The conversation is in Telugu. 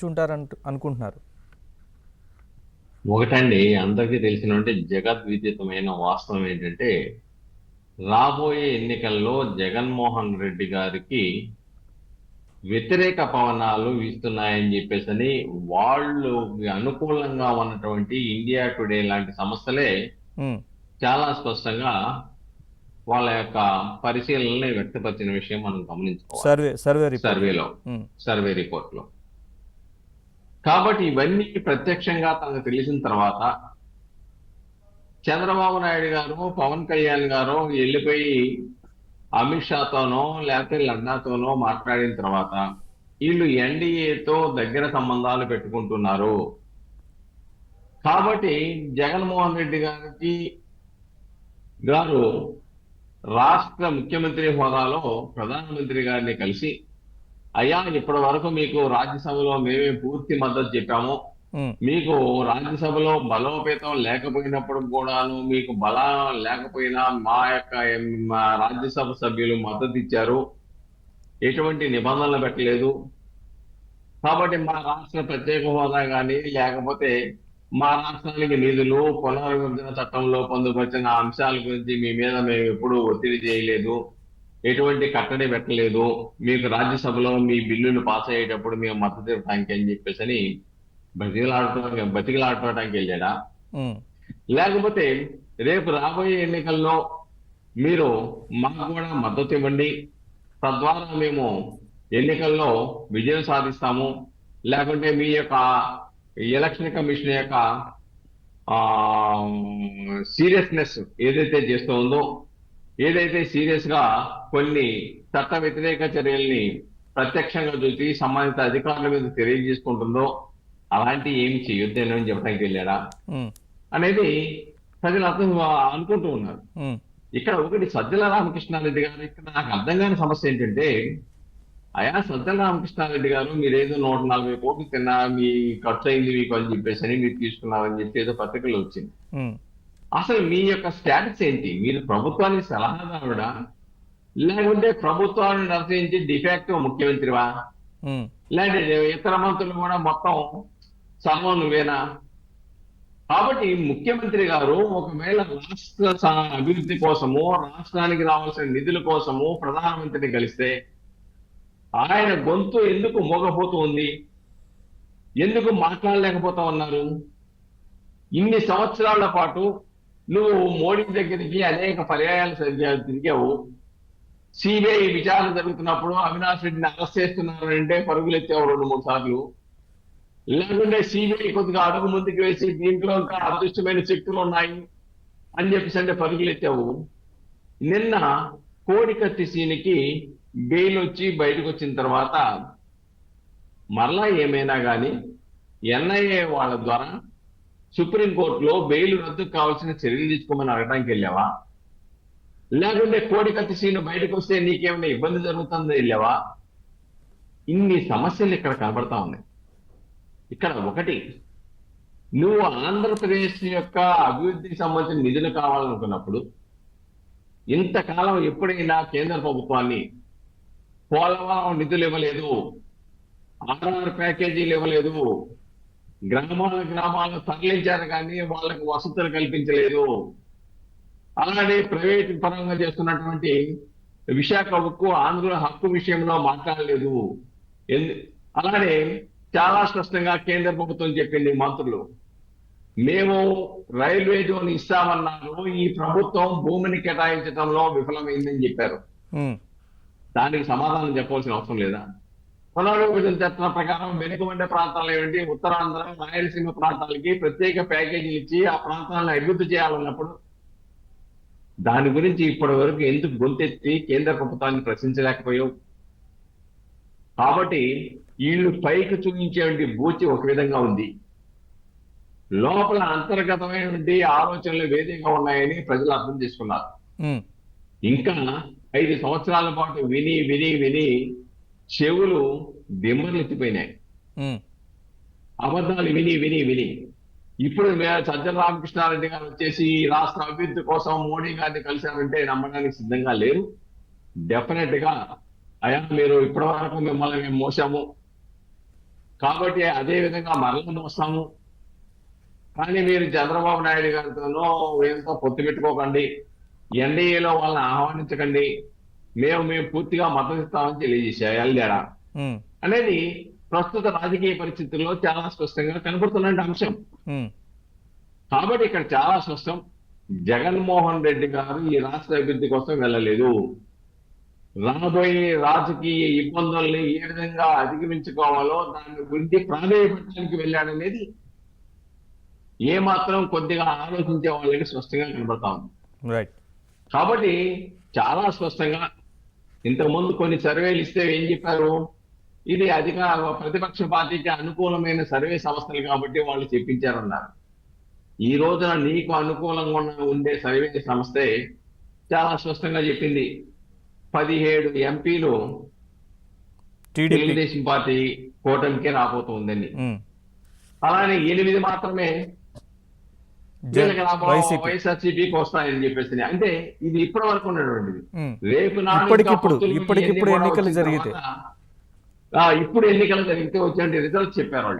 అనుకుంటున్నారు? ఒకటండి, అందరికీ తెలిసినటువంటి జగద్విదితమైన వాస్తవం ఏంటంటే, రాబోయే ఎన్నికల్లో జగన్మోహన్ రెడ్డి గారికి వ్యతిరేక పవనాలు వీస్తున్నాయని చెప్పేసని వాళ్ళు అనుకూలంగా ఉన్నటువంటి ఇండియా టుడే లాంటి సంస్థలే ఉమ్, చాలా స్పష్టంగా వాళ్ళ యొక్క పరిశీలనని వ్యక్తపరిచిన విషయం మనం గమనించుకోవాలి. సర్వే రిపోర్ట్లో. సర్వేలో, ఉమ్, సర్వే రిపోర్ట్లో. కాబట్టి ఇవన్నీ ప్రత్యక్షంగా తనకు తెలిసిన తర్వాత చంద్రబాబు నాయుడు గారు, పవన్ కళ్యాణ్ గారు వెళ్ళిపోయి అమిత్ షాతోనో లేకపోతే లడ్డాతోనో మాట్లాడిన తర్వాత వీళ్ళు ఎన్డీఏతో దగ్గర సంబంధాలు పెట్టుకుంటున్నారు. కాబట్టి జగన్మోహన్ రెడ్డి గారు రాష్ట్ర ముఖ్యమంత్రి హోదాలో ప్రధానమంత్రి గారిని కలిసి, అయ్యా ఇప్పటి వరకు మీకు రాజ్యసభలో మేమే పూర్తి మద్దతు చెప్పాము, ఉమ్, మీకు రాజ్యసభలో బలోపేతం లేకపోయినప్పుడు కూడాను, మీకు బలం లేకపోయినా మా యొక్క మా రాజ్యసభ సభ్యులు మద్దతు ఇచ్చారు, ఎటువంటి నిబంధనలు పెట్టలేదు. కాబట్టి మా రాష్ట్ర ప్రత్యేక హోదా కానీ లేకపోతే మా రాష్ట్రానికి నిధులు, పునర్విభజన చట్టంలో పొందుపరిచిన అంశాల గురించి మీ మీద మేము ఎప్పుడూ ఒత్తిడి చేయలేదు, ఎటువంటి కట్టడి పెట్టలేదు, మీకు రాజ్యసభలో మీ బిల్లులు పాస్ అయ్యేటప్పుడు మేము మద్దతు ఇవ్వడానికి అని చెప్పేసి అని బతికిలాడటానికి వెళ్ళాడా? ఉమ్, లేకపోతే రేపు రాబోయే ఎన్నికల్లో మీరు మాకు కూడా మద్దతు ఇవ్వండి, తద్వారా మేము ఎన్నికల్లో విజయం సాధిస్తాము, లేకుంటే మీ యొక్క ఎలక్షన్ కమిషన్ యొక్క సీరియస్నెస్ ఏదైతే చేస్తూ ఉందో, ఏదైతే సీరియస్ గా కొన్ని చట్ట వ్యతిరేక చర్యల్ని ప్రత్యక్షంగా చూసి సంబంధిత అధికారుల మీద చర్యలు తీసుకుంటుందో అలాంటి ఏమి చేయొద్దని అని చెప్పడానికి వెళ్ళాడా ఉమ్, అనేది ప్రజలు అర్థం అనుకుంటూ ఉన్నారు. ఉమ్, ఇక్కడ ఒకటి సజ్జల రామకృష్ణారెడ్డి గారు, ఇక్కడ నాకు అర్థం కాని సమస్య ఏంటంటే, అయా సజ్జల రామకృష్ణారెడ్డి గారు మీరేదో 140 కోట్లు తిన్నా మీ ఖర్చు అయింది మీకు అని చెప్పేసి అని మీరు తీసుకున్నారని చెప్పి ఏదో పత్రికలో వచ్చింది. ఉమ్, అసలు మీ యొక్క స్టేటస్ ఏంటి? మీరు ప్రభుత్వానికి సలహాదారుడా, లేకుంటే ప్రభుత్వాన్ని నిర్ణయించి డిఫాక్టో ముఖ్యమంత్రివా, ఉమ్, లేదంటే ఇతర మంత్రులు కూడా మొత్తం సర్వం నువ్వేనా? కాబట్టి ముఖ్యమంత్రి గారు ఒకవేళ రాష్ట్ర అభివృద్ధి కోసము, రాష్ట్రానికి రావాల్సిన నిధుల కోసము ప్రధానమంత్రిని కలిస్తే ఆయన గొంతు ఎందుకు మోగపోతూ ఉంది? ఎందుకు మాట్లాడలేకపోతా ఉన్నారు? ఇన్ని సంవత్సరాల పాటు నువ్వు మోడీ దగ్గరికి అనేక పర్యాయాలు తిరిగావు. సిబిఐ విచారణ జరుగుతున్నప్పుడు అవినాష్ రెడ్డిని అరెస్ట్ చేస్తున్నారు అంటే పరుగులెత్తావు 2-3 సార్లు. లేకుంటే సిబిఐ కొద్దిగా అడుగు ముందుకు వేసి దీంట్లో ఇంకా అదృష్టమైన శక్తులు ఉన్నాయి అని చెప్పేసి అంటే పరుగులెత్తావు. నిన్న కోడికత్తి సీనికి బెయిల్ వచ్చి బయటకు వచ్చిన తర్వాత మరలా ఏమైనా కానీ ఎన్ఐఏ వాళ్ళ ద్వారా సుప్రీంకోర్టులో బెయిల్ రద్దు కావాల్సిన చర్యలు తీసుకోమని అడగడానికి వెళ్ళావా? లేకుంటే కోడికత్తి సీను బయటకు వస్తే నీకేమైనా ఇబ్బంది జరుగుతుందో వెళ్ళావా? ఇన్ని సమస్యలు ఇక్కడ కనబడతా ఉన్నాయి. ఇక్కడ ఒకటి, నువ్వు ఆంధ్రప్రదేశ్ యొక్క అభివృద్ధికి సంబంధించిన నిధులు కావాలనుకున్నప్పుడు ఇంతకాలం ఎప్పుడైనా కేంద్ర ప్రభుత్వాన్ని పోలవరం నిధులు ఇవ్వలేదు, ఆర్ఆర్ ప్యాకేజీలు ఇవ్వలేదు, గ్రామాలను తరలించారు కానీ వాళ్ళకు వసతులు కల్పించలేదు, అలానే ప్రైవేట్ పరంగా చేస్తున్నటువంటి విశాఖ ఉక్కు ఆంధ్రుల హక్కు విషయంలో మాట్లాడలేదు. అలానే చాలా స్పష్టంగా కేంద్ర ప్రభుత్వం చెప్పింది, మంత్రులు మేము రైల్వే జోన్ ఇస్తామన్నారు, ఈ ప్రభుత్వం భూమిని కేటాయించడంలో విఫలమైందని చెప్పారు. ఉమ్, దానికి సమాధానం చెప్పాల్సిన అవసరం లేదా? పునర్విభజన చట్టం ప్రకారం వెనుకబడిన ప్రాంతాలు ఏమిటి, ఉత్తరాంధ్ర రాయలసీమ ప్రాంతాలకి ప్రత్యేక ప్యాకేజీలు ఇచ్చి ఆ ప్రాంతాలను అభివృద్ధి చేయాలన్నప్పుడు దాని గురించి ఇప్పటి వరకు ఎందుకు గొంతెత్తి కేంద్ర ప్రభుత్వాన్ని ప్రశ్నించలేకపోయావు? కాబట్టి వీళ్ళు పైకి చూపించేటువంటి బూచి ఒక విధంగా ఉంది, లోపల అంతర్గతమైనటువంటి ఆలోచనలు వేదికగా ఉన్నాయని ప్రజలు అర్థం చేసుకున్నారు. ఉమ్, ఇంకా 5 సంవత్సరాల పాటు విని విని విని చెవులు దిమ్మలు ఎత్తిపోయినాయి. ఉమ్, అబద్ధాలు విని విని విని ఇప్పుడు సజ్జల రామకృష్ణారెడ్డి గారు వచ్చేసి ఈ రాష్ట్ర అభివృద్ధి కోసం మోడీ గారిని కలిశారంటే నమ్మడానికి సిద్ధంగా లేరు. డెఫినెట్ గా అయా మీరు ఇప్పటి వరకు మిమ్మల్ని మేము మోసాము, కాబట్టి అదే విధంగా మరలా వస్తాము. కానీ మీరు చంద్రబాబు నాయుడు గారితోనో వీళ్ళతో పొత్తు పెట్టుకోకండి, ఎన్డీఏలో వాళ్ళని ఆహ్వానించకండి, మేము పూర్తిగా మద్దతు ఇస్తామని తెలియజేశారు ఎల్దేడా ఉమ్, అనేది ప్రస్తుత రాజకీయ పరిస్థితుల్లో చాలా స్పష్టంగా కనబడుతున్న అంశం. ఉమ్, కాబట్టి ఇక్కడ చాలా స్పష్టం, జగన్మోహన్ రెడ్డి గారు ఈ రాష్ట్ర అభివృద్ధి కోసం వెళ్ళలేదు. రాబోయే రాజకీయ ఇబ్బందుల్ని ఏ విధంగా అధిగమించుకోవాలో దాని గురించి ప్రాధాన్యపడడానికి వెళ్ళాడనేది ఏమాత్రం కొద్దిగా ఆలోచించే వాళ్ళకి స్పష్టంగా కనబడతా ఉంది. రైట్. కాబట్టి చాలా స్పష్టంగా ఇంతకుముందు కొన్ని సర్వేలు ఇస్తే ఏం చెప్పారు, ఇది ప్రతిపక్ష పార్టీకి అనుకూలమైన సర్వే సంస్థలు కాబట్టి వాళ్ళు చెప్పించారన్నారు. ఈ రోజున నీకు అనుకూలంగా ఉండే సర్వే సంస్థే చాలా స్పష్టంగా చెప్పింది, 17 ఎంపీలు టీడీపీ. తెలుగుదేశం పార్టీ కూటమికే రాబోతుందని. ఉమ్, అలానే 8 మాత్రమే వైసీపీ. వైఎస్ఆర్సీపీకి వస్తాయని చెప్పేసి. అంటే ఇది ఇప్పటి వరకు ఉన్నటువంటిది. ఉమ్, రేపు నాడు ఇప్పటికిప్పుడు ఇంకా ఇప్పటికిప్పుడు ఎన్ని కూడా ఎన్నికలు వచ్చిన జరిగితే తర్వాత, ఇప్పుడు ఎన్నికలు జరిగితే వచ్చే రిజల్ట్స్ చెప్పారు వాళ్ళు.